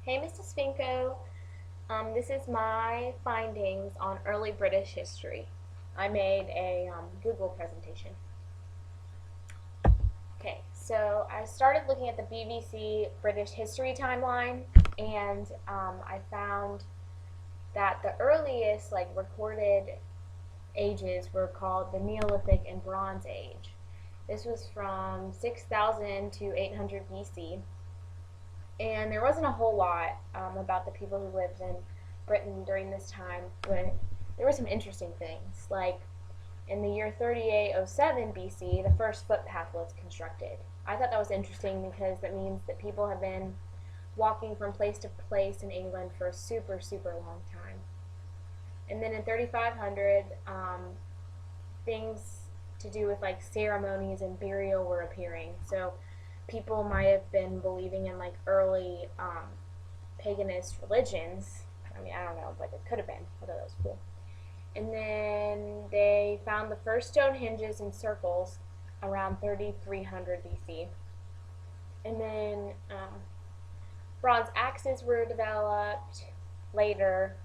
Hey, Mr. Spinko. This is my findings on early British history. I made a Google presentation. Okay, so I started looking at the BBC British history timeline, and I found that the earliest recorded ages were called the Neolithic and Bronze Age. This was from 6000 to 800 BC. And there wasn't a whole lot about the people who lived in Britain during this time, but there were some interesting things. Like in the year 3807 BC, the first footpath was constructed. I thought that was interesting because that means that people have been walking from place to place in England for a super, super long time. And then in 3500, things to do with like ceremonies and burial were appearing. So people might have been believing in like early paganist religions. I mean, I don't know, but it could have been. I thought that was cool. And then they found the first stone hinges and circles around 3300 BC. And then bronze axes were developed later.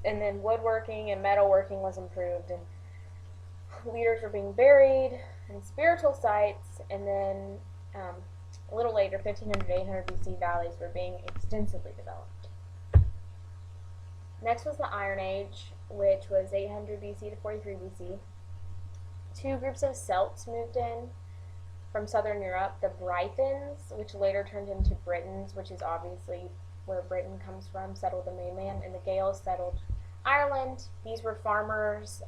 And then woodworking and metalworking was improved, and leaders were being buried in spiritual sites. And then a little later, 1500 to 800 BC, valleys were being extensively developed. Next was the Iron Age, which was 800 BC to 43 BC. Two groups of Celts moved in from southern Europe, the Brythons, which later turned into Britons, which is obviously where Britain comes from, settled the mainland, and the Gaels settled Ireland. These were farmers.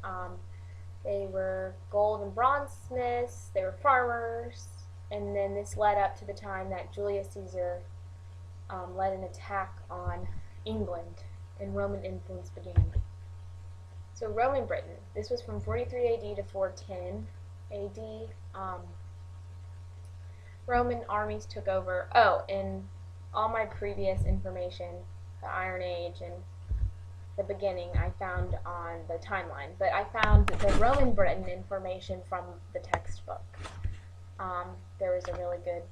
They were gold and bronze smiths. They were farmers. And then this led up to the time that Julius Caesar led an attack on England, and Roman influence began. So Roman Britain, this was from 43 AD to 410 AD. Roman armies took over. Oh, and all my previous information, the Iron Age and the beginning, I found on the timeline. But I found the Roman Britain information from the textbook. There was a really good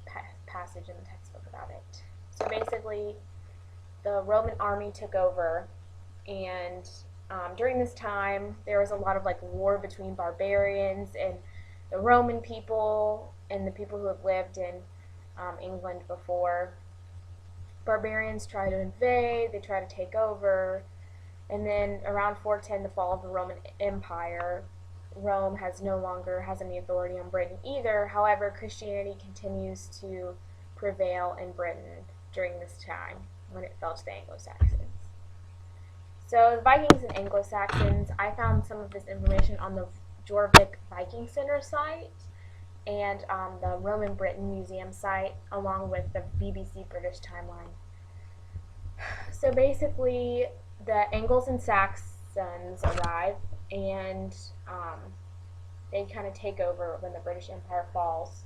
passage in the textbook about it. So basically, the Roman army took over, and during this time, there was a lot of like war between barbarians and the Roman people and the people who have lived in England before. Barbarians try to invade, they try to take over, and then around 410, the fall of the Roman Empire, Rome no longer has any authority on Britain either. However, Christianity continues to prevail in Britain during this time when it fell to the Anglo-Saxons. So the Vikings and Anglo-Saxons, I found some of this information on the Jorvik Viking Center site and the Roman Britain Museum site, along with the BBC British Timeline. So basically, the Angles and Saxons arrive, and they kind of take over when the British Empire falls.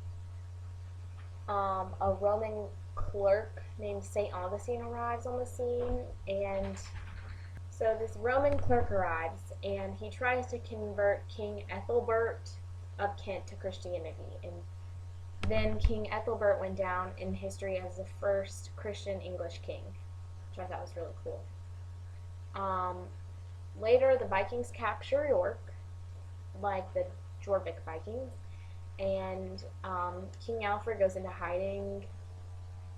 A Roman clerk named St. Augustine arrives on the scene, and so this Roman clerk arrives, and he tries to convert King Ethelbert of Kent to Christianity. And then King Ethelbert went down in history as the first Christian English king, which I thought was really cool. Later, the Vikings capture York, like the Jorvik Vikings, and King Alfred goes into hiding,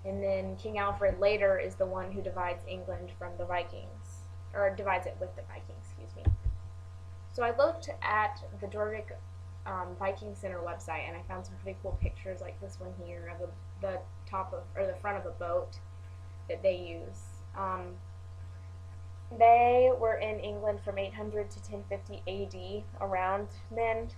and then King Alfred later is the one who divides England from the Vikings, or divides it with the Vikings, excuse me. So I looked at the Jorvik Viking Center website, and I found some pretty cool pictures like this one here of the top of, or the front of a boat that they use. They were in England from 800 to 1050 AD. Around then,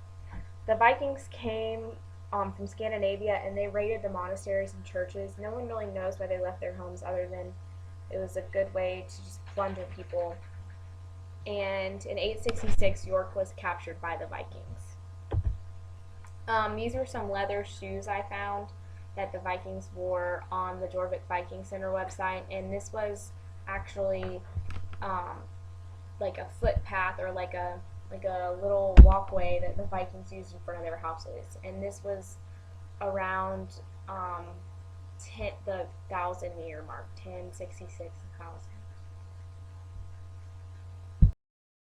the Vikings came from Scandinavia, and they raided the monasteries and churches. No one really knows why they left their homes, other than it was a good way to just plunder people. And in 866, York was captured by the Vikings. These were some leather shoes I found that the Vikings wore on the Jorvik Viking Center website, and this was actually like a footpath, or like a little walkway that the Vikings used in front of their houses. And this was around the 1,000 year mark, 1066,000.